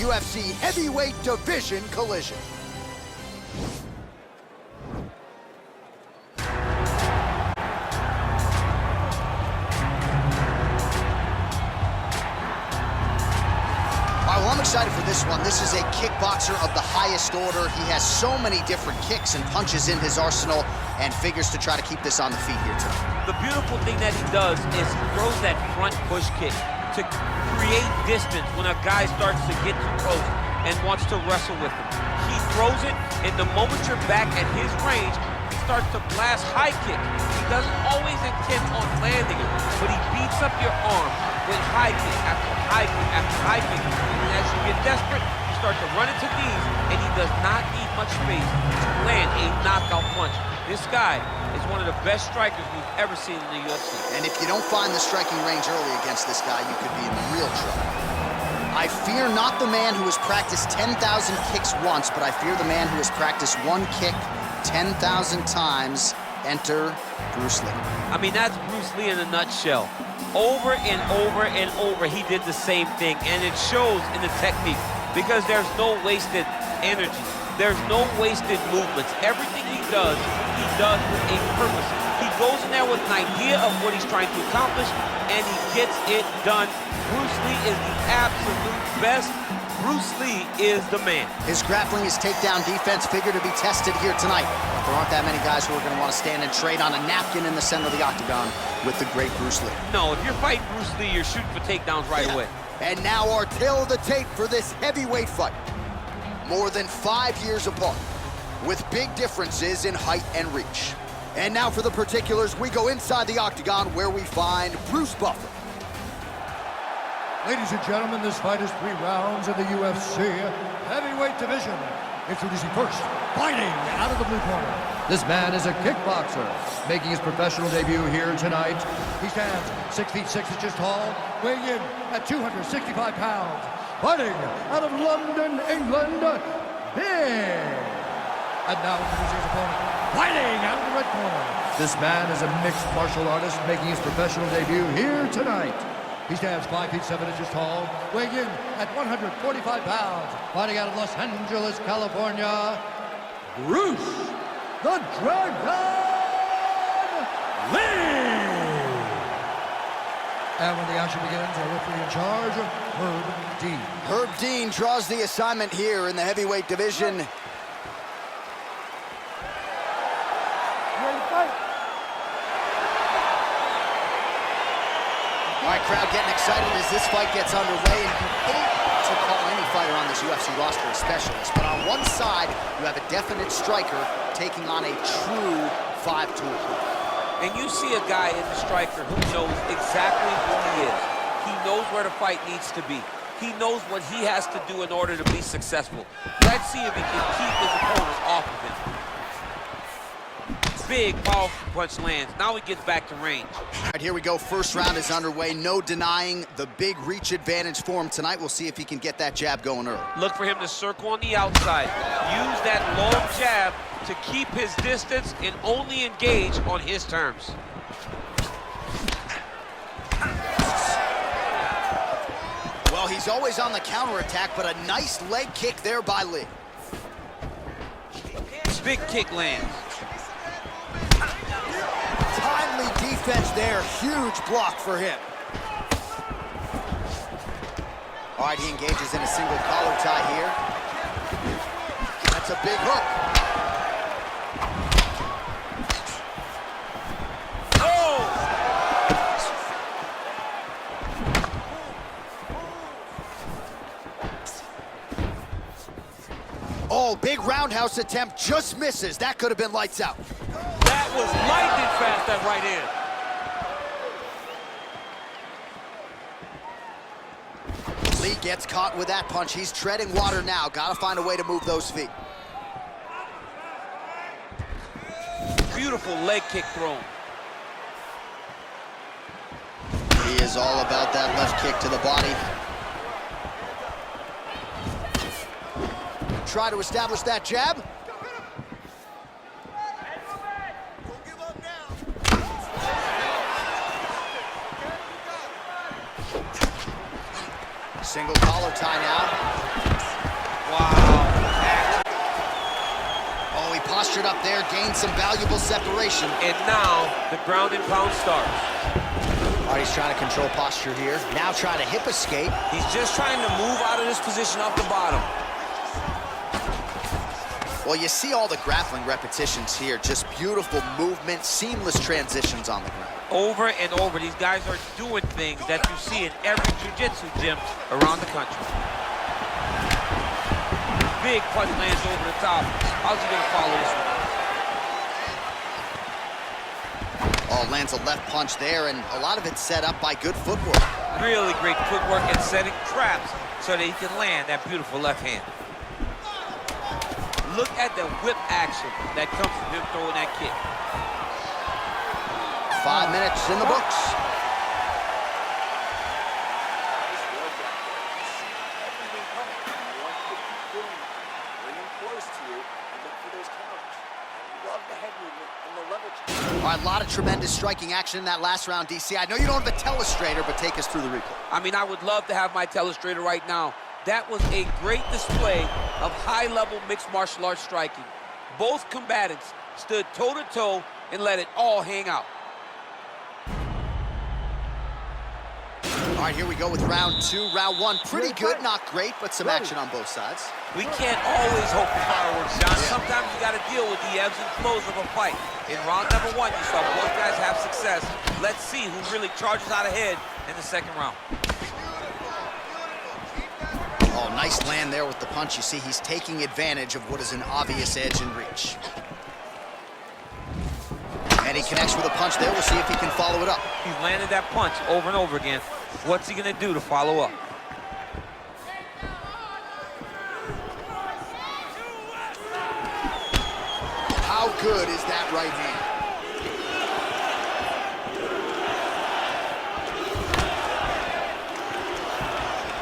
UFC heavyweight division collision. Well, I'm excited for this one. This is a kickboxer of the highest order. He has so many different kicks and punches in his arsenal and figures to try to keep this on the feet here tonight. The beautiful thing that he does is he throws that front push kick to create distance when a guy starts to get too close and wants to wrestle with him. He throws it, and the moment you're back at his range, he starts to blast high kick. He doesn't always intend on landing it, but he beats up your arm with high kick after high kick after high kick. And as you get desperate, you start to run into knees, and he does not need much space to land a knockout punch. This guy is one of the best strikers we've ever seen in the UFC. And if you don't find the striking range early against this guy, you could be in real trouble. I fear not the man who has practiced 10,000 kicks once, but I fear the man who has practiced one kick 10,000 times. Enter Bruce Lee. I mean, that's Bruce Lee in a nutshell. Over and over and over, he did the same thing, and it shows in the technique because there's no wasted energy. There's no wasted movements. Everything he does with a purpose. He goes in there with an idea of what he's trying to accomplish, and he gets it done. Bruce Lee is the absolute best. Bruce Lee is the man. His grappling, his takedown defense figure to be tested here tonight. But there aren't that many guys who are going to want to stand and trade on a napkin in the center of the octagon with the great Bruce Lee. No, if you're fighting Bruce Lee, you're shooting for takedowns right away. And now our tale of the tape for this heavyweight fight. More than 5 years apart, with big differences in height and reach. And now for the particulars, we go inside the octagon where we find Bruce Buffer. Ladies and gentlemen, this fight is 3 rounds in the UFC heavyweight division. Introducing first, fighting out of the blue corner. This man is a kickboxer, making his professional debut here tonight. He stands 6 feet 6 inches tall, weighing in at 265 pounds. Fighting out of London, England, Big. And now introducing his opponent, fighting out of the red corner. This man is a mixed martial artist, making his professional debut here tonight. He stands 5 feet 7 inches tall, weighing in at 145 pounds. Fighting out of Los Angeles, California, Bruce the Dragon Lee! And when the action begins, our referee in charge, Herb Dean. Herb Dean draws the assignment here in the heavyweight division. All right, crowd getting excited as this fight gets underway. And you hate to call any fighter on this UFC roster a specialist, but on one side, you have a definite striker taking on a true 5-tool player. And you see a guy in the striker who knows exactly who he is. He knows where the fight needs to be. He knows what he has to do in order to be successful. Let's see if he can keep his opponents off of him. Big, powerful punch lands. Now he gets back to range. All right, here we go. First round is underway. No denying the big reach advantage for him tonight. We'll see if he can get that jab going early. Look for him to circle on the outside. Use that low jab to keep his distance and only engage on his terms. Well, he's always on the counterattack, but a nice leg kick there by Lee. Big kick lands. Timely defense there, huge block for him. All right, he engages in a single collar tie here. That's a big hook. Oh, big roundhouse attempt, just misses. That could have been lights out. That was lightning fast, that right hand. Lee gets caught with that punch. He's treading water now. Gotta find a way to move those feet. Beautiful leg kick thrown. He is all about that left kick to the body. Try to establish that jab. Single collar tie now. Wow. Oh, he postured up there, gained some valuable separation. And now the ground and pound starts. All right, he's trying to control posture here. Now trying to hip escape. He's just trying to move out of this position off the bottom. Well, you see all the grappling repetitions here. Just beautiful movement, seamless transitions on the ground. Over and over, these guys are doing things that you see in every jiu-jitsu gym around the country. Big punch lands over the top. How's he gonna follow this one? Oh, lands a left punch there, and a lot of it set up by good footwork. Really great footwork and setting traps so that he can land that beautiful left hand. Look at the whip action that comes from him throwing that kick. 5 minutes in the books. All right, a lot of tremendous striking action in that last round, DC. I know you don't have a telestrator, but take us through the replay. I mean, I would love to have my telestrator right now. That was a great display of high-level mixed martial arts striking. Both combatants stood toe-to-toe and let it all hang out. All right, here we go with round 2. Round 1, pretty good, not great, but some action on both sides. We can't always hope for fireworks, John. Sometimes you got to deal with the ebbs and flows of a fight. In round number 1, you saw both guys have success. Let's see who really charges out ahead in the second round. Oh, nice land there with the punch. You see, he's taking advantage of what is an obvious edge and reach. And he connects with a punch there. We'll see if he can follow it up. He's landed that punch over and over again. What's he going to do to follow up? How good is that right hand?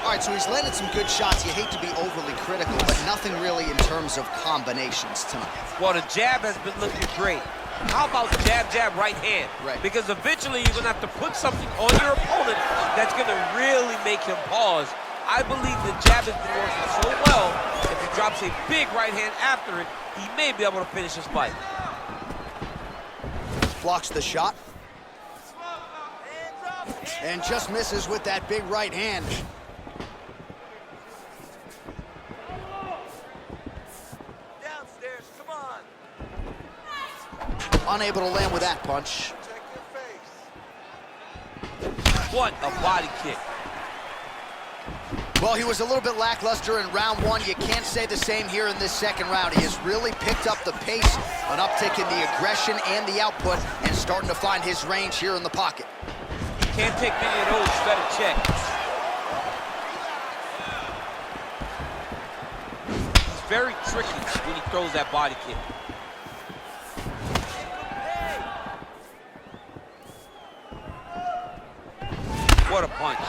All right, so he's landed some good shots. You hate to be overly critical, but nothing really in terms of combinations tonight. Well, the jab has been looking great. How about jab, jab, right hand? Right. Because eventually you're going to have to put something on your opponent that's going to really make him pause. I believe the jab has been working so well, if he drops a big right hand after it, he may be able to finish his fight. Blocks the shot. And just misses with that big right hand. Downstairs, come on. Unable to land with that punch. What a body kick. Well, he was a little bit lackluster in round 1. You can't say the same here in this second round. He has really picked up the pace, an uptick in the aggression and the output, and starting to find his range here in the pocket. Can't take many of those, you better check. He's very tricky when he throws that body kick. What a punch.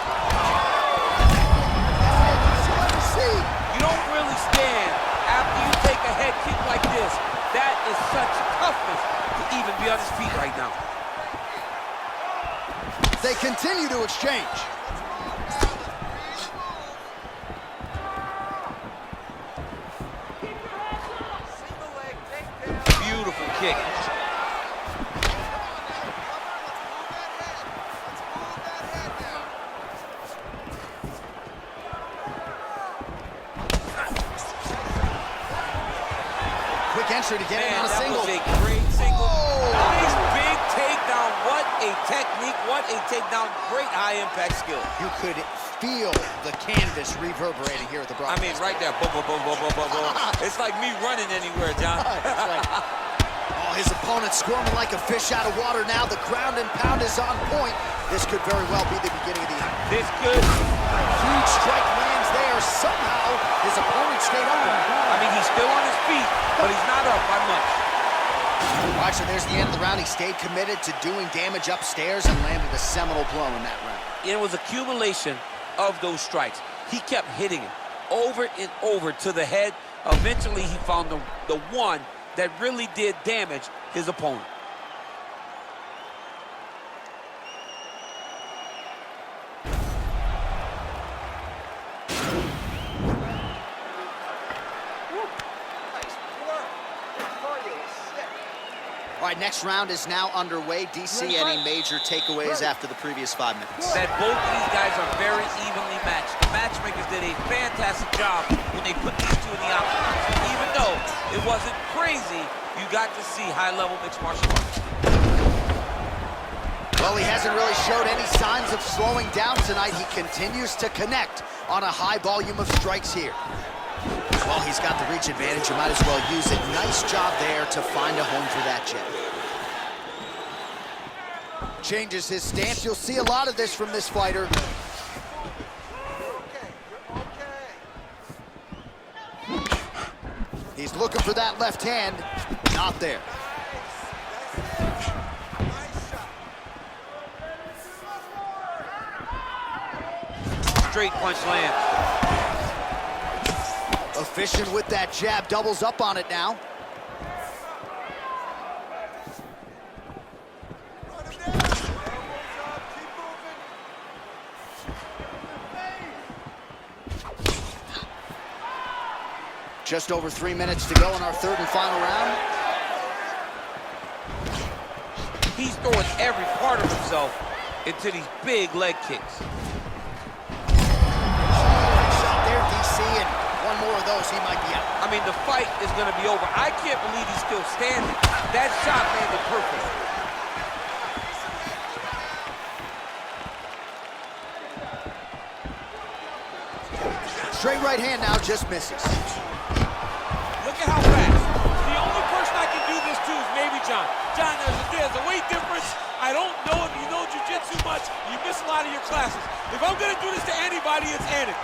You don't really stand after you take a head kick like this. That is such toughness to even be on his feet right now. They continue to exchange. Beautiful kick. Quick entry to get in on a that single. was a great single. Oh. Nice big takedown. What a technique. What a takedown. Great high impact skill. You could feel the canvas reverberating here at the I broadcast. mean, right there. Boom, boom, boom, boom, boom, boom, boom. It's like me running anywhere, John. That's right. Oh, his opponent squirming like a fish out of water now. The ground and pound is on point. This could very well be the beginning of the end. This could. Huge strike lands there. Somehow, his opponent stayed upright. I mean, he's still on his feet, but he's not up by much. All right, so there's the end of the round. He stayed committed to doing damage upstairs and landed a seminal blow in that round. It was accumulation of those strikes. He kept hitting it over and over to the head. Eventually, he found the one that really did damage his opponent. right, next round is now underway. DC, any major takeaways after the previous 5 minutes? That both of these guys are very evenly matched. The matchmakers did a fantastic job when they put these two in the octagon. Even though it wasn't crazy, you got to see high-level mixed martial arts. Well, he hasn't really showed any signs of slowing down tonight. He continues to connect on a high volume of strikes here. Well, he's got the reach advantage. You might as well use it. Nice job there to find a home for that jab. Changes his stance. You'll see a lot of this from this fighter. He's looking for that left hand. Not there. Straight punch lands. Efficient with that jab, doubles up on it now. Just over 3 minutes to go in our third and final round. He's throwing every part of himself into these big leg kicks. Shot there, DC, and one more of those, he might be out. I mean, the fight is going to be over. I can't believe he's still standing. That shot landed perfect. Straight right hand now, just misses. Look at how fast. The only person I can do this to is maybe John. John, there's a weight difference. I don't know if you know jiu-jitsu much. You miss a lot of your classes. If I'm going to do this to anybody, it's Anik.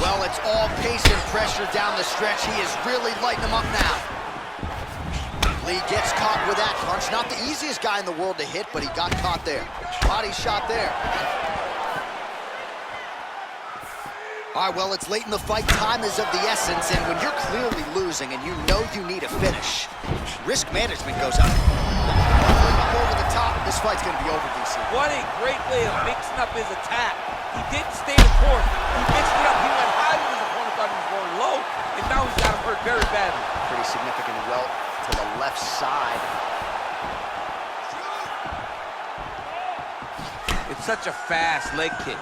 Well, it's all pace and pressure down the stretch. He is really lighting him up now. Lee gets caught with that punch. Not the easiest guy in the world to hit, but he got caught there. Body shot there. All right, well, it's late in the fight. Time is of the essence, and when you're clearly losing and you know you need a finish, risk management goes up. Up over the top, this fight's gonna be over, DC. What a great way of mixing up his attack. He didn't stay the course. He mixed it up. He went high when his opponent thought he was going low, and now he's got him hurt very badly. Pretty significant welt to the left side. It's such a fast leg kick.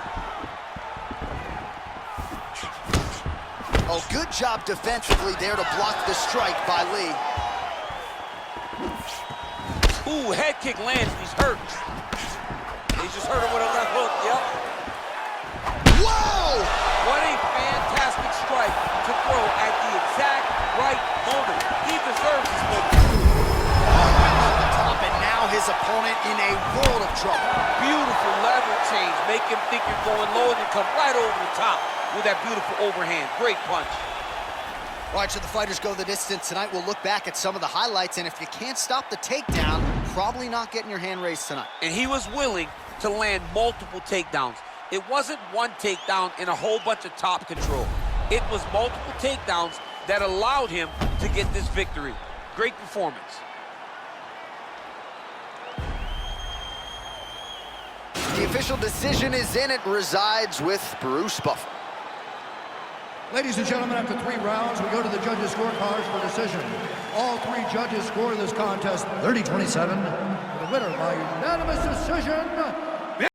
Oh, good job defensively there to block the strike by Lee. Ooh, head kick lands, he's hurt. He just hurt him with a left hook, yep. Whoa! What a fantastic strike to throw at the exact right moment. He deserves this moment. Top, and now his opponent in a world of trouble. Beautiful level change. Make him think you're going low and then come right over the top with that beautiful overhand. Great punch. All right, so the fighters go the distance tonight. We'll look back at some of the highlights, and if you can't stop the takedown, probably not getting your hand raised tonight. And he was willing to land multiple takedowns. It wasn't one takedown and a whole bunch of top control. It was multiple takedowns that allowed him to get this victory. Great performance. The official decision is in. It resides with Bruce Buffer. Ladies and gentlemen, after 3 rounds, we go to the judges' scorecards for decision. All 3 judges score this contest 30-27. The winner by unanimous decision,